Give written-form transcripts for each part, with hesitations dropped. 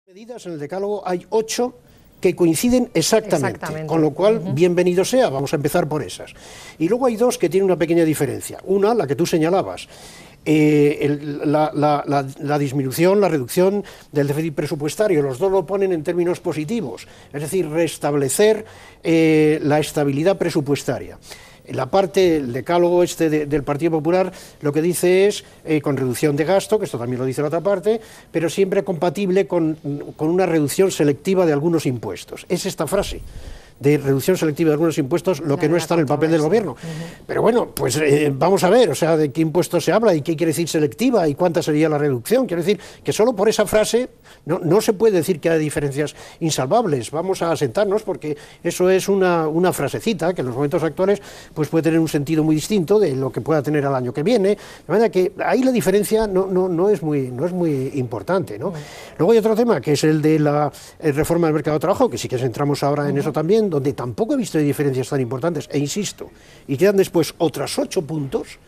Medidas en el decálogo hay 8 que coinciden exactamente, con lo cual, bienvenido sea, vamos a empezar por esas. Y luego hay 2 que tienen una pequeña diferencia. Una, la que tú señalabas, la disminución, la reducción del déficit presupuestario, los dos lo ponen en términos positivos, es decir, restablecer la estabilidad presupuestaria. La parte, el decálogo del Partido Popular, lo que dice es con reducción de gasto, que esto también lo dice la otra parte, pero siempre compatible con una reducción selectiva de algunos impuestos. Es esta frase de reducción selectiva de algunos impuestos, lo que no está en el papel del gobierno. Pero bueno, pues vamos a ver, o sea, de qué impuestos se habla y qué quiere decir selectiva y cuánta sería la reducción. Quiero decir que solo por esa frase no se puede decir que hay diferencias insalvables. Vamos a asentarnos porque eso es una frasecita que en los momentos actuales pues puede tener un sentido muy distinto de lo que pueda tener al año que viene. De manera que ahí la diferencia no es muy importante, ¿no? Luego hay otro tema que es el de la reforma del mercado de trabajo, que sí que entramos ahora en eso también, donde tampoco he visto diferencias tan importantes, e insisto, y quedan después otras 8 puntos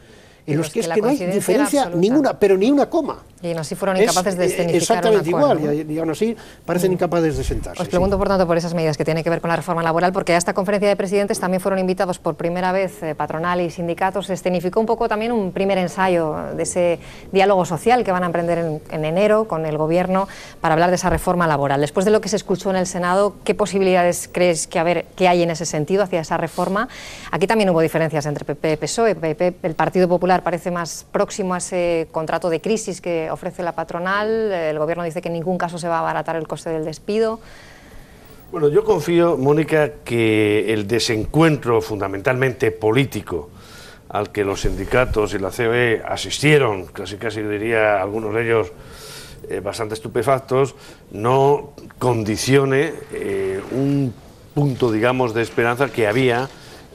en los que es que no hay diferencia ninguna, pero ni una coma. Y aún así fueron incapaces de escenificar exactamente un acuerdo, igual, ¿no? y aún así parecen incapaces de sentarse. Os pregunto, por tanto, por esas medidas que tienen que ver con la reforma laboral, porque a esta conferencia de presidentes también fueron invitados por primera vez patronal y sindicatos. Se escenificó un poco también un primer ensayo de ese diálogo social que van a emprender en enero con el Gobierno para hablar de esa reforma laboral. Después de lo que se escuchó en el Senado, ¿qué posibilidades crees que hay en ese sentido hacia esa reforma? Aquí también hubo diferencias entre PP y PSOE. El Partido Popular parece más próximo a ese contrato de crisis que ofrece la patronal. El Gobierno dice que en ningún caso se va a abaratar el coste del despido. Bueno, yo confío, Mónica, que el desencuentro fundamentalmente político al que los sindicatos y la COE asistieron, casi diría algunos de ellos bastante estupefactos, no condicione un punto, digamos, de esperanza que había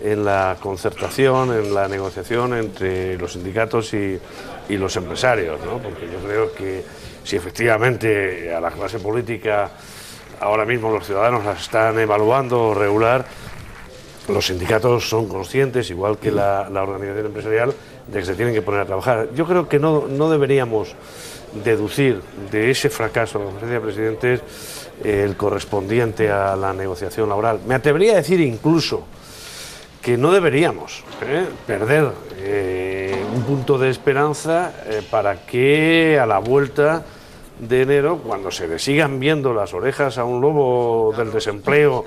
en la concertación, en la negociación entre los sindicatos y los empresarios, ¿no? Porque yo creo que si efectivamente a la clase política ahora mismo los ciudadanos la están evaluando regular, los sindicatos son conscientes, igual que la organización empresarial, de que se tienen que poner a trabajar. Yo creo que no deberíamos deducir de ese fracaso de la conferencia de presidentes el correspondiente a la negociación laboral. Me atrevería a decir incluso que no deberíamos perder un punto de esperanza para que a la vuelta de enero, cuando se le sigan viendo las orejas a un lobo del desempleo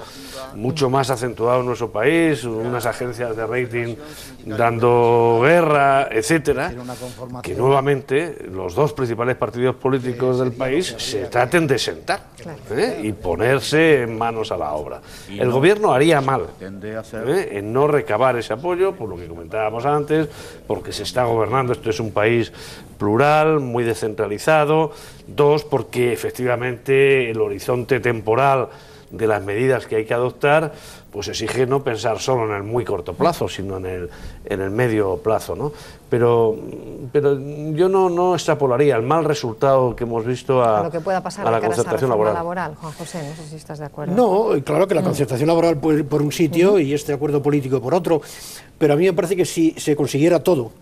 mucho más acentuado en nuestro país, unas agencias de rating dando guerra, etcétera, que nuevamente los 2 principales partidos políticos del país se traten de sentar y ponerse manos a la obra. El Gobierno haría mal en no recabar ese apoyo, por lo que comentábamos antes, porque se está gobernando, esto es un país plural, muy descentralizado. 2, porque efectivamente el horizonte temporal de las medidas que hay que adoptar pues exige no pensar solo en el muy corto plazo, sino en el medio plazo, ¿no? Pero yo no extrapolaría el mal resultado que hemos visto a lo que pueda pasar a la concertación laboral. Juan José, no sé si estás de acuerdo. No, claro que la concertación laboral puede ir por un sitio y este acuerdo político por otro, pero a mí me parece que si se consiguiera todo,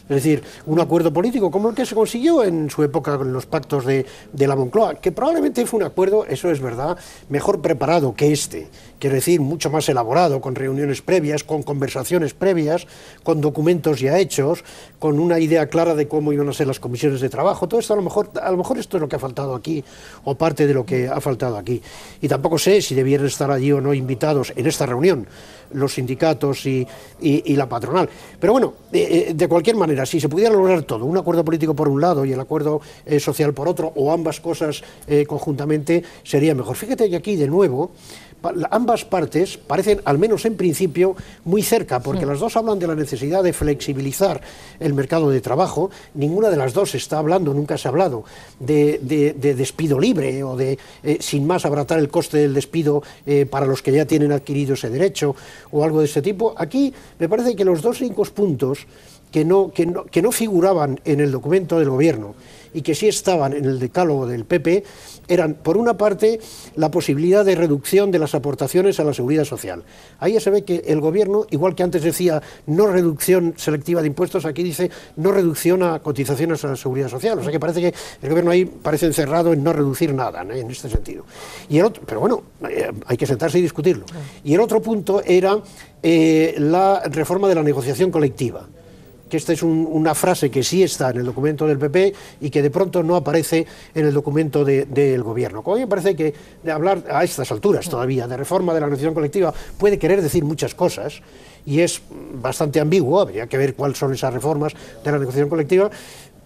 es decir, un acuerdo político como el que se consiguió en su época con los pactos de la Moncloa, que probablemente fue un acuerdo, eso es verdad, mejor preparado que este, quiero decir, mucho más elaborado, con reuniones previas, con conversaciones previas, con documentos ya hechos, con una idea clara de cómo iban a ser las comisiones de trabajo. Todo esto a lo mejor esto es lo que ha faltado aquí, o parte de lo que ha faltado aquí. Y tampoco sé si debieran estar allí o no invitados en esta reunión los sindicatos y la patronal. Pero bueno, de cualquier manera, si se pudiera lograr todo, un acuerdo político por un lado y el acuerdo social por otro, o ambas cosas conjuntamente, sería mejor. Fíjate que aquí, de nuevo, ambas partes parecen, al menos en principio, muy cerca, porque las dos hablan de la necesidad de flexibilizar el mercado de trabajo. Ninguna de las dos está hablando, nunca se ha hablado de despido libre o de, sin más, abaratar el coste del despido para los que ya tienen adquirido ese derecho o algo de ese tipo. Aquí me parece que los 2 únicos puntos que no figuraban en el documento del Gobierno y que sí estaban en el decálogo del PP eran, por una parte, la posibilidad de reducción de las aportaciones a la seguridad social. Ahí ya se ve que el gobierno, igual que antes decía no reducción selectiva de impuestos, aquí dice no reducción a cotizaciones a la seguridad social. O sea que parece que el gobierno ahí parece encerrado en no reducir nada, ¿no?, en este sentido. Y el otro, pero bueno, hay que sentarse y discutirlo. Y el otro punto era la reforma de la negociación colectiva, que esta es una frase que sí está en el documento del PP y que de pronto no aparece en el documento del gobierno. Como a mí me parece que de hablar a estas alturas todavía de reforma de la negociación colectiva puede querer decir muchas cosas y es bastante ambiguo, habría que ver cuáles son esas reformas de la negociación colectiva.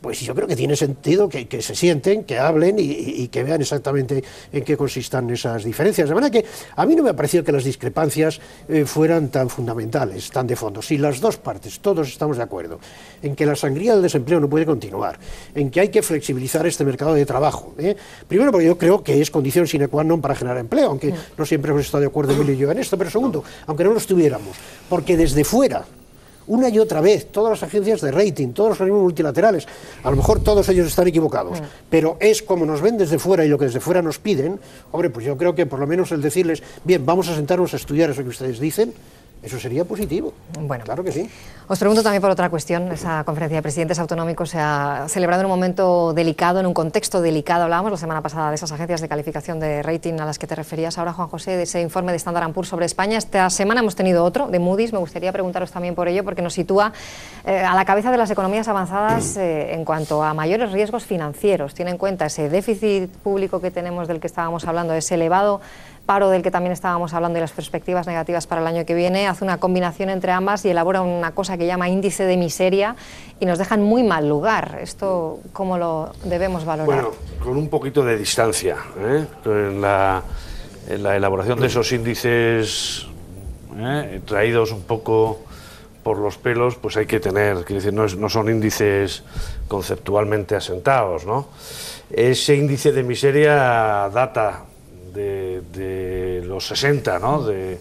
Pues yo creo que tiene sentido que se sienten, que hablen y que vean exactamente en qué consistan esas diferencias. De manera que a mí no me ha parecido que las discrepancias fueran tan fundamentales, tan de fondo. Si las dos partes, todos estamos de acuerdo en que la sangría del desempleo no puede continuar, en que hay que flexibilizar este mercado de trabajo. Primero, porque yo creo que es condición sine qua non para generar empleo, aunque no siempre hemos estado de acuerdo Emilio y yo en esto, pero segundo, aunque no lo estuviéramos, porque desde fuera, una y otra vez, todas las agencias de rating, todos los organismos multilaterales, a lo mejor todos ellos están equivocados, pero es como nos ven desde fuera y lo que desde fuera nos piden. Hombre, pues yo creo que por lo menos el decirles, bien, vamos a sentarnos a estudiar eso que ustedes dicen, eso sería positivo. Bueno, claro que sí. Os pregunto también por otra cuestión. Esa conferencia de presidentes autonómicos se ha celebrado en un momento delicado, en un contexto delicado. Hablábamos la semana pasada de esas agencias de calificación de rating a las que te referías ahora, Juan José, de ese informe de Standard & Poor's sobre España. Esta semana hemos tenido otro, de Moody's. Me gustaría preguntaros también por ello, porque nos sitúa a la cabeza de las economías avanzadas en cuanto a mayores riesgos financieros. Tiene en cuenta ese déficit público que tenemos, del que estábamos hablando, ese elevado paro del que también estábamos hablando y las perspectivas negativas para el año que viene, hace una combinación entre ambas y elabora una cosa que llama índice de miseria y nos deja en muy mal lugar. ¿Esto cómo lo debemos valorar? Bueno, con un poquito de distancia, en la elaboración de esos índices traídos un poco por los pelos, pues hay que tener, quiero decir, no son índices conceptualmente asentados, ¿no? Ese índice de miseria data de los 60, ¿no? De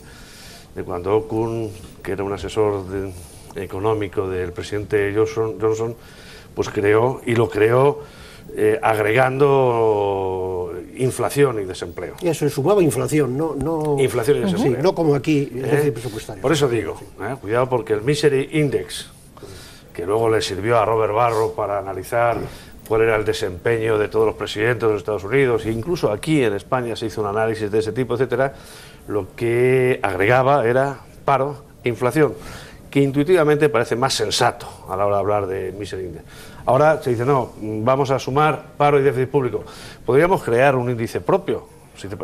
cuando Okun, que era un asesor económico del presidente Johnson, pues creó agregando inflación y desempleo. Y eso, sumaba inflación, no inflación y desempleo. Sí, no como aquí, el déficit presupuestario. Por eso digo, cuidado, porque el Misery Index, que luego le sirvió a Robert Barro para analizar cuál era el desempeño de todos los presidentes de los Estados Unidos, e incluso aquí en España se hizo un análisis de ese tipo, etcétera, lo que agregaba era paro e inflación, que intuitivamente parece más sensato a la hora de hablar de Misery Index. Ahora se dice, no, vamos a sumar paro y déficit público. Podríamos crear un índice propio,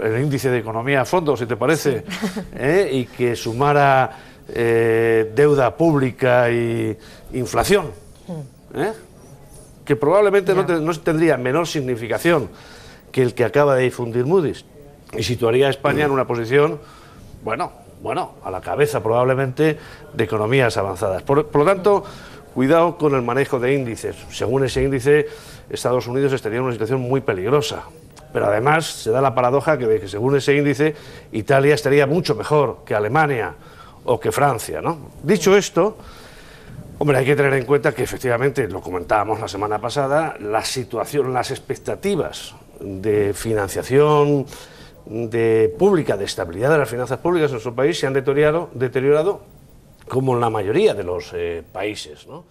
el índice de economía a fondo, si te parece, y que sumara deuda pública y inflación, que probablemente no tendría menor significación que el que acaba de difundir Moody's, y situaría a España en una posición, bueno, a la cabeza probablemente de economías avanzadas. Por lo tanto, cuidado con el manejo de índices. Según ese índice, Estados Unidos estaría en una situación muy peligrosa. Pero además se da la paradoja de que según ese índice, Italia estaría mucho mejor que Alemania o que Francia, ¿no? Dicho esto, hombre, hay que tener en cuenta que efectivamente, lo comentábamos la semana pasada, la situación, las expectativas de financiación pública, de estabilidad de las finanzas públicas en nuestro país se han deteriorado como en la mayoría de los países, ¿no?